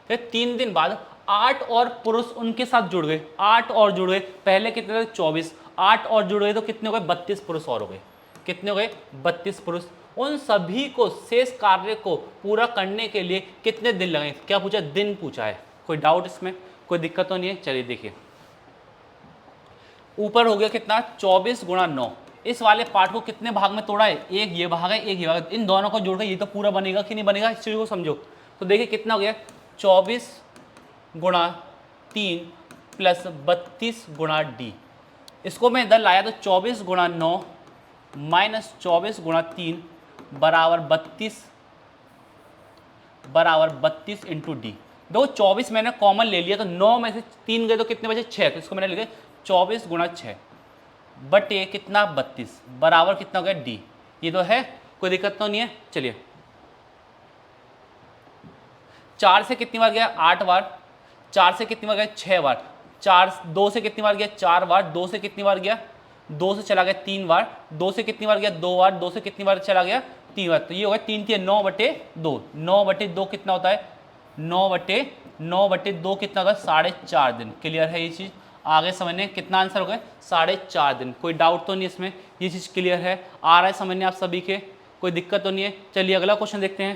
[SPEAKER 2] फिर 3 दिन बाद 8 और पुरुष उनके साथ जुड़ गए, 8 और जुड़ गए, पहले कितने थे 24, 8 और जुड़ गए तो कितने हो गए 32 पुरुष और हो गए, कितने हो गए 32 पुरुष। उन सभी को शेष कार्य को पूरा करने के लिए कितने दिन लगेंगे, क्या पूछा, दिन पूछा है, कोई डाउट इसमें, कोई दिक्कत तो नहीं है। चलिए देखिए, ऊपर हो गया कितना 24 × 9, इस वाले पार्ट को कितने भाग में तोड़ा है, एक ये भाग है एक ये भाग है, इन दोनों को जोड़ कर ये तो पूरा बनेगा कि नहीं बनेगा, इस चीज़ को समझो। तो देखिए कितना हो गया 24 × 3 + 32 × d, इसको मैं इधर लाया तो 24 × 9 - 24 × 3 बराबर 32 × d। देखो 24 मैंने कॉमन ले लिया तो 9 में से 3 गए तो कितने बचे 6, तो इसको मैंने लिखे 24 × 6 बटे कितना 32 बराबर कितना हो गया d, ये तो है, कोई दिक्कत तो नहीं है। चलिए 4 से कितनी बार गया 8 बार, 4 से कितनी बार गया 6 बार, 2 से कितनी बार गया 4 बार, 2 से कितनी बार गया 2 से चला गया 3 बार, 2 से कितनी बार गया 2 बार, 2 से कितनी बार चला गया 3 बार, तो ये होगा 3 3 9/2, 9/2 कितना होता है 9/2 कितना होता है 4.5 दिन, क्लियर है ये चीज़, आगे समझने कितना आंसर हो गया 4.5 दिन, कोई डाउट तो नहीं इसमें, ये चीज़ क्लियर है, आ रहा है समझने आप सभी के, कोई दिक्कत तो नहीं है। चलिए अगला क्वेश्चन देखते हैं।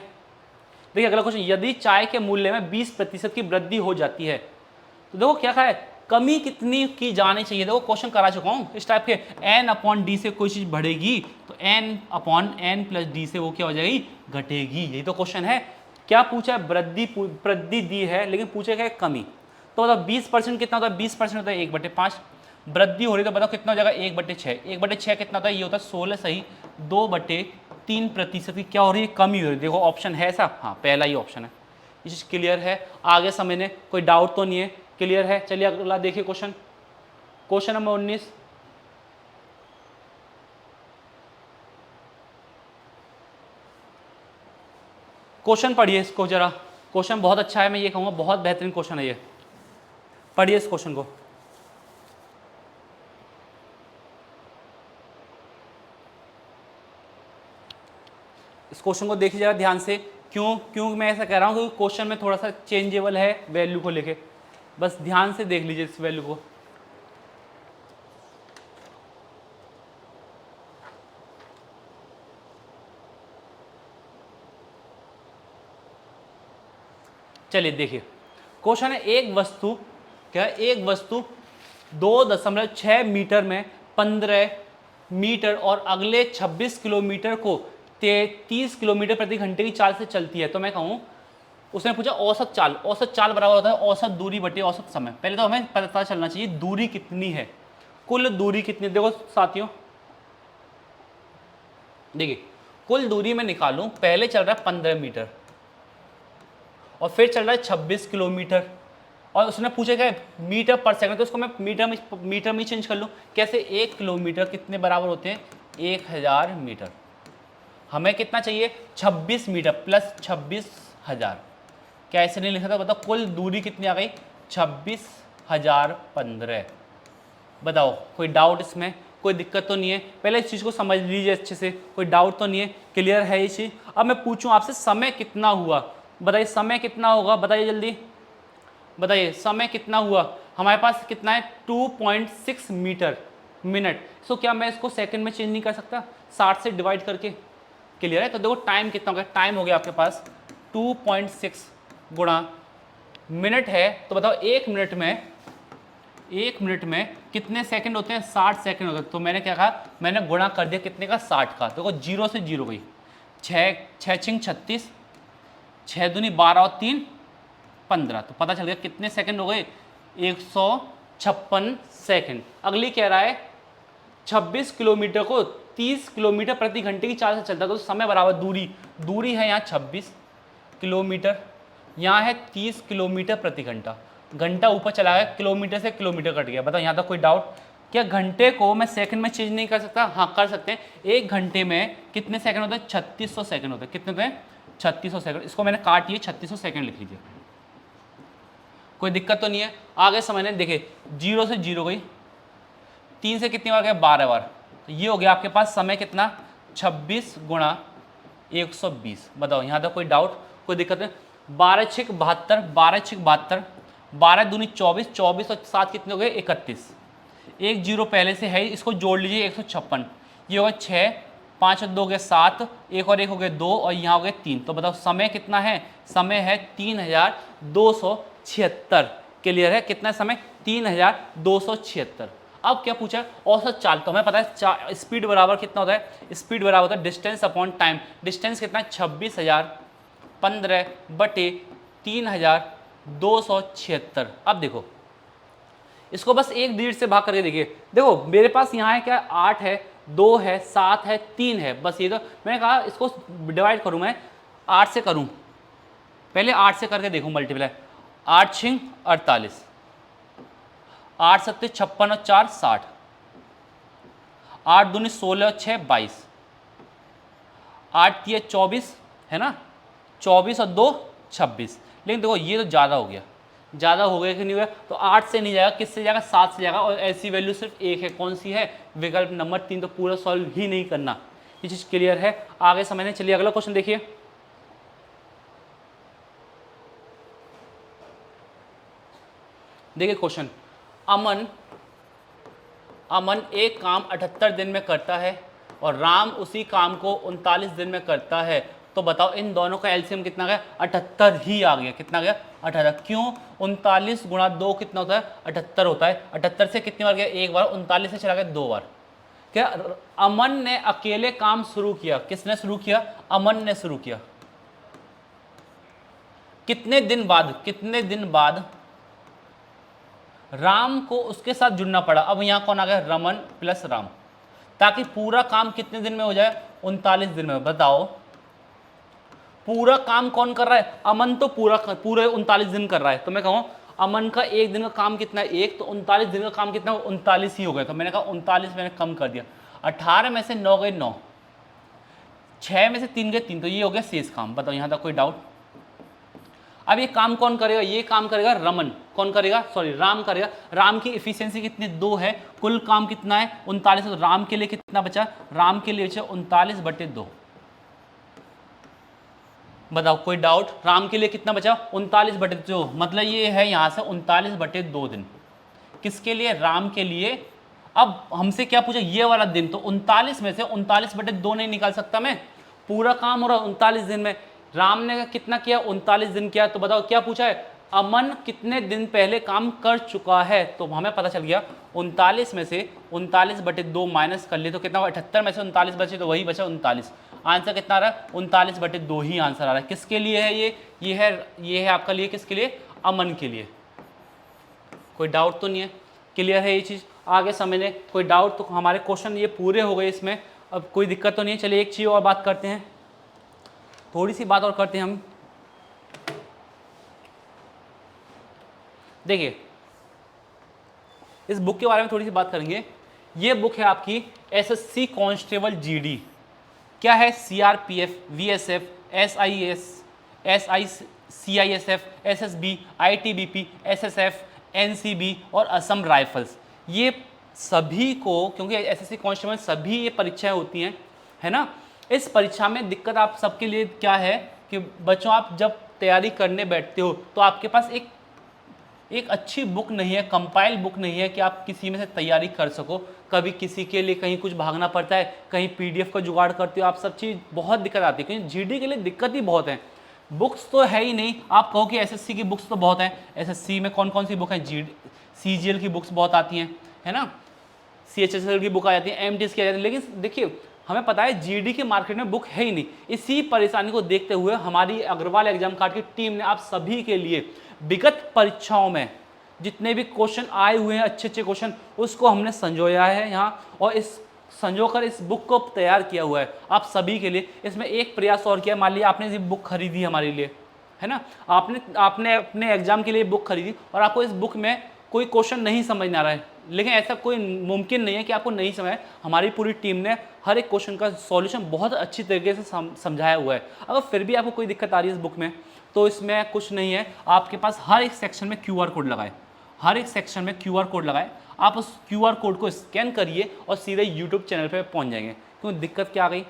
[SPEAKER 2] देखिए अगला क्वेश्चन, यदि चाय के मूल्य में 20% की वृद्धि हो जाती है तो देखो क्या है, कमी कितनी की जानी चाहिए। देखो क्वेश्चन करा चुका हूँ इस टाइप के, n/d से कोई चीज़ बढ़ेगी तो n/n+d से वो क्या हो जाएगी, घटेगी। यही तो क्वेश्चन है। क्या पूछा है, वृद्धि दी है लेकिन पूछा क्या है, कमी। तो बताओ 20% कितना होता है, 20% होता है 1/5। वृद्धि हो रही तो बताओ कितना हो जाएगा, 1/6। 1/6 कितना होता है, ये होता है 16 सही। 2/3% की क्या हो रही है, कमी हो रही है। देखो ऑप्शन है ऐसा, हाँ पहला ही ऑप्शन है। ये चीज़ क्लियर है, आगे समझने कोई डाउट तो नहीं है, क्लियर है। चलिए अगला देखिए क्वेश्चन, क्वेश्चन नंबर 19। क्वेश्चन पढ़िए इसको जरा, क्वेश्चन बहुत अच्छा है, मैं ये कहूँगा बहुत बेहतरीन क्वेश्चन है ये। पढ़िए इस क्वेश्चन को। इस क्वेश्चन को देखिए जरा ध्यान से। क्यों मैं ऐसा कह रहा हूँ, क्योंकि क्वेश्चन में थोड़ा सा चेंजेबल है वैल्यू को लेके। बस ध्यान से देख लीजिए इस वैल्यू को। चलिए देखिए क्वेश्चन है, एक वस्तु क्या है, एक वस्तु 2.6 मीटर में 15 मीटर और अगले 26 किलोमीटर को 30 किलोमीटर प्रति घंटे की चाल से चलती है। तो मैं कहूँ, उसने पूछा औसत चाल। औसत चाल बराबर होता है औसत दूरी बटे औसत समय। पहले तो हमें पता चलना चाहिए दूरी कितनी है, कुल दूरी कितनी है। देखो साथियों, देखिए कुल दूरी में निकालूं, पहले चल रहा है 15 मीटर और फिर चल रहा है 26 किलोमीटर, और उसने पूछा क्या मीटर पर सेकंड, तो उसको मैं मीटर में चेंज कर लूँ। कैसे, 1 किलोमीटर कितने बराबर होते हैं, 1000 मीटर। हमें कितना चाहिए, 26 मीटर प्लस 26,000। क्या ऐसे नहीं लिखा था, बताओ कुल दूरी कितनी आ गई, 26,015। बताओ कोई डाउट इसमें, कोई दिक्कत तो नहीं है। पहले इस चीज़ को समझ लीजिए अच्छे से, कोई डाउट तो नहीं है, क्लियर है ये चीज़। अब मैं पूछूं आपसे समय कितना हुआ, बताइए समय कितना होगा, बताइए जल्दी बताइए समय कितना हुआ। हमारे पास कितना है, 2.6 मीटर मिनट। सो क्या मैं इसको सेकंड में चेंज नहीं कर सकता, 60 से डिवाइड करके, क्लियर है। तो देखो टाइम कितना हो गया, टाइम हो गया आपके पास 2.6 गुणा मिनट है। तो बताओ एक मिनट में कितने सेकंड होते हैं, 60 सेकंड होते हैं। तो मैंने क्या कहा, मैंने गुणा कर दिया कितने का, 60 का। देखो 0 से 0 गई, 6 6 36, 6 दूनी 12 और 3 15। तो पता चल गया कितने सेकंड हो गए, 156 सेकंड। अगली कह रहा है 26 किलोमीटर को 30 किलोमीटर प्रति घंटे की चाल से चलता है। तो समय बराबर दूरी है यहाँ 26 किलोमीटर, यहाँ है 30 किलोमीटर प्रति घंटा। घंटा ऊपर चला गया, किलोमीटर से किलोमीटर कट गया। बताओ यहाँ तक कोई डाउट। क्या घंटे को मैं सेकंड में चेंज नहीं कर सकता, हाँ कर सकते हैं। एक घंटे में कितने सेकंड होते हैं, 3600 सेकंड होते हैं। कितने होते हैं, 3600 सेकंड। इसको मैंने काट दिए, 3600 सेकंड लिख लीजिए, कोई दिक्कत तो नहीं है। आगे समझने, देखिए 0 से 0 गई, 3 से कितनी बार गया, 12 बार। तो ये हो गया आपके पास समय कितना, 26 गुणा 120। बताओ यहाँ तक कोई डाउट, कोई दिक्कत नहीं। 12 6 72, 12 6 72, 12 दूनी 24, 24 और 7 कितने हो गए, 31। एक जीरो पहले से है, इसको जोड़ लीजिए, 156। ये हो गया 6, 5 और 2 हो गए 7, एक और एक हो गए 2 और यहाँ हो गए 3। तो बताओ समय कितना है, समय है 3276। क्लियर है, कितना समय, 3276। अब क्या पूछा, औसत चाल। तो हमें पता है स्पीड बराबर कितना होता है, स्पीड बराबर होता है डिस्टेंस अपॉन टाइम। डिस्टेंस कितना है, 26,015 बटे 3276। अब देखो इसको बस एक 1.5 से भाग करके देखिए। देखो मेरे पास यहाँ है क्या, 8 है, 2 है, 7 है, 3 है, बस ये। तो मैंने कहा इसको डिवाइड करूँ, मैं 8 से करूँ, पहले 8 से करके देखूँ मल्टीप्लाई। 8 6 48, 8 7 56 और 4 60, 8 दूनी 16 और 6 22, 8 3 24 है ना, 24 और 2 26। लेकिन देखो ये तो ज़्यादा हो गया, ज़्यादा हो गया कि नहीं हुआ। तो 8 से नहीं जाएगा, किससे जाएगा, 7 से जाएगा। और ऐसी वैल्यू सिर्फ एक है, कौन सी है, विकल्प नंबर 3। तो पूरा सॉल्व ही नहीं करना, ये चीज़ क्लियर है, आगे समझने। चलिए अगला क्वेश्चन देखिए। देखिए क्वेश्चन, अमन एक काम 78 दिन में करता है और राम उसी काम को 39 दिन में करता है, तो बताओ इन दोनों का एलसीएम कितना गया? 78 ही आ गया। कितना गया? 78। क्यों? 39 गुणा 2 कितना होता है? 78 होता है। 78 से कितनी बार गया? एक बार। 39 से चला गया 2 बार। क्या अमन ने अकेले काम शुरू किया? किसने शुरू किया? अमन ने शुरू किया। कितने दिन बाद? कितने दिन बाद राम को उसके साथ जुड़ना पड़ा? अब यहां कौन आ गया? रमन प्लस राम, ताकि पूरा काम कितने दिन में हो जाए? 39 दिन में। बताओ पूरा काम कौन कर रहा है? अमन तो पूरे 39 दिन कर रहा है। तो मैं कहूँ अमन का एक दिन का काम कितना है? एक। तो 39 दिन का काम कितना? 39 ही हो गया। तो मैंने कहा 39 मैंने कम कर दिया। 18 में से 9 गए 9, 6 में से 3 गए 3, तो ये हो गया शेष काम। बताओ यहाँ तक कोई डाउट? अब ये काम कौन करेगा? ये काम करेगा रमन। कौन करेगा? सॉरी, राम करेगा। राम की इफिशियंसी कितनी? 2 है। कुल काम कितना है? 39। तो राम के लिए कितना बचा? राम के लिए बचा 39/2। बताओ कोई डाउट? राम के लिए कितना बचा? 39/2। मतलब ये है यहाँ से 39/2 दिन। किसके लिए? राम के लिए। अब हमसे क्या पूछा? ये वाला दिन। तो 39 में से 39/2 नहीं निकाल सकता मैं। पूरा काम हो रहा है 39 दिन में। राम ने कितना किया? 39 दिन किया। तो बताओ क्या पूछा है? अमन कितने दिन पहले काम कर चुका है? तो हमें पता चल गया 39 में से 39/2 माइनस कर लिए तो कितना? 78 में से 39 बचे तो वही बचा 39। आंसर कितना आ रहा है? 39/2 ही आंसर आ रहा है। किसके लिए है ये? ये है आपका लिए किसके लिए? अमन के लिए। कोई डाउट तो नहीं है? क्लियर है ये चीज़? आगे समझने कोई डाउट? तो हमारे क्वेश्चन ये पूरे हो गए इसमें। अब कोई दिक्कत तो नहीं है? चलिए एक चीज़ और बात करते हैं, थोड़ी सी बात और करते हैं हम। देखिए इस बुक के बारे में थोड़ी सी बात करेंगे। ये बुक है आपकी एसएससी कांस्टेबल जीडी। क्या है? CRPF, VSF, SIS, CISF, SSB, ITBP, SSF, NCB और असम राइफल्स। ये सभी को, क्योंकि एसएससी कांस्टेबल सभी ये परीक्षाएं होती हैं, है ना। इस परीक्षा में दिक्कत आप सबके लिए क्या है कि बच्चों आप जब तैयारी करने बैठते हो तो आपके पास एक अच्छी बुक नहीं है, कंपाइल बुक नहीं है कि आप किसी में से तैयारी कर सको। कभी किसी के लिए कहीं कुछ भागना पड़ता है, कहीं पीडीएफ का जुगाड़ करते हो आप, सब चीज़ बहुत दिक्कत आती है। क्योंकि जीडी के लिए दिक्कत ही बहुत है। बुक्स तो है ही नहीं। आप कहो कि एसएससी की बुक्स तो बहुत हैं। एसएससी में कौन कौन सी बुक है? सीजीएल की बुक्स बहुत आती हैं, है ना। सीएचएसएल की बुक आ जाती है, एमटीएस की आ जाती है। लेकिन देखिए हमें पता है जीडी के मार्केट में बुक है ही नहीं। इसी परेशानी को देखते हुए हमारी अग्रवाल एग्जाम कार्ड की टीम ने आप सभी के लिए विगत परीक्षाओं में जितने भी क्वेश्चन आए हुए हैं, अच्छे अच्छे क्वेश्चन, उसको हमने संजोया है यहाँ और इस संजोकर इस बुक को तैयार किया हुआ है आप सभी के लिए। इसमें एक प्रयास और किया। मान लिया आपने ये बुक खरीदी हमारे लिए, है ना, आपने अपने एग्जाम के लिए बुक खरीदी और आपको इस बुक में कोई क्वेश्चन नहीं समझ आ रहा है, लेकिन ऐसा कोई मुमकिन नहीं है कि आपको नहीं समझ। हमारी पूरी टीम ने हर एक क्वेश्चन का सॉल्यूशन बहुत अच्छी तरीके से समझाया हुआ है। अगर फिर भी आपको कोई दिक्कत आ रही है इस बुक में, तो इसमें कुछ नहीं है। आपके पास हर एक सेक्शन में QR कोड लगाए, हर एक सेक्शन में QR कोड लगाए। आप उस QR कोड को स्कैन करिए और सीधे YouTube चैनल पे पहुंच जाएंगे। क्यों दिक्कत क्या आ गई?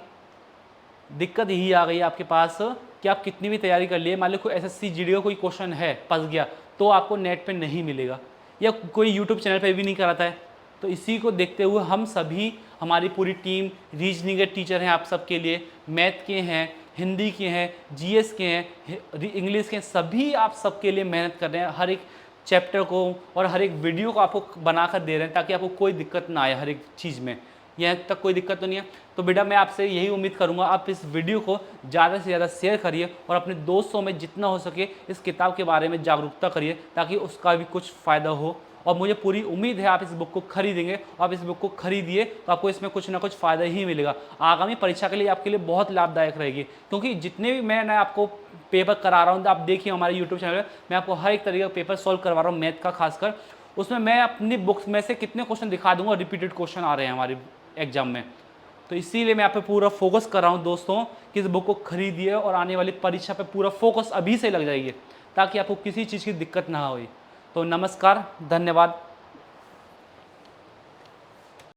[SPEAKER 2] दिक्कत यही आ गई आपके पास कि आप कितनी भी तैयारी कर लिए, मान लो कोई एसएससी जीडी का कोई क्वेश्चन है फंस गया, तो आपको नेट पे नहीं मिलेगा या कोई यूट्यूब चैनल पे भी नहीं कराता है। तो इसी को देखते हुए हम सभी, हमारी पूरी टीम, रीजनिंग के टीचर हैं आप सबके लिए, मैथ के हैं, हिंदी के हैं, जीएस के हैं, इंग्लिश के हैं, सभी आप सबके लिए मेहनत कर रहे हैं। हर एक चैप्टर को और हर एक वीडियो को आपको बनाकर दे रहे हैं ताकि आपको कोई दिक्कत ना आए हर एक चीज़ में। यहाँ तक कोई दिक्कत तो नहीं है। तो बेटा मैं आपसे यही उम्मीद करूँगा आप इस वीडियो को ज़्यादा से ज़्यादा शेयर करिए और अपने दोस्तों में जितना हो सके इस किताब के बारे में जागरूकता करिए ताकि उसका भी कुछ फ़ायदा हो। और मुझे पूरी उम्मीद है आप इस बुक को खरीदेंगे। आप इस बुक को खरीदिए तो आपको इसमें कुछ ना कुछ फ़ायदा ही मिलेगा। आगामी परीक्षा के लिए आपके लिए बहुत लाभदायक रहेगी, क्योंकि जितने भी मैं आपको पेपर करा रहा हूँ, आप देखिए हमारे यूट्यूब चैनल पर मैं आपको हर एक तरीके का पेपर सॉल्व करवा रहा हूँ, मैथ का खासकर। उसमें मैं अपनी बुक्स में से कितने क्वेश्चन दिखा दूंगा, रिपीटेड क्वेश्चन आ रहे हैं हमारे एग्जाम में। तो इसीलिए मैं आप पे पूरा फोकस कर रहा हूँ दोस्तों कि इस बुक को खरीदिए और आने वाली परीक्षा पे पूरा फोकस अभी से लग जाइए ताकि आपको किसी चीज़ की दिक्कत ना हो। तो नमस्कार, धन्यवाद।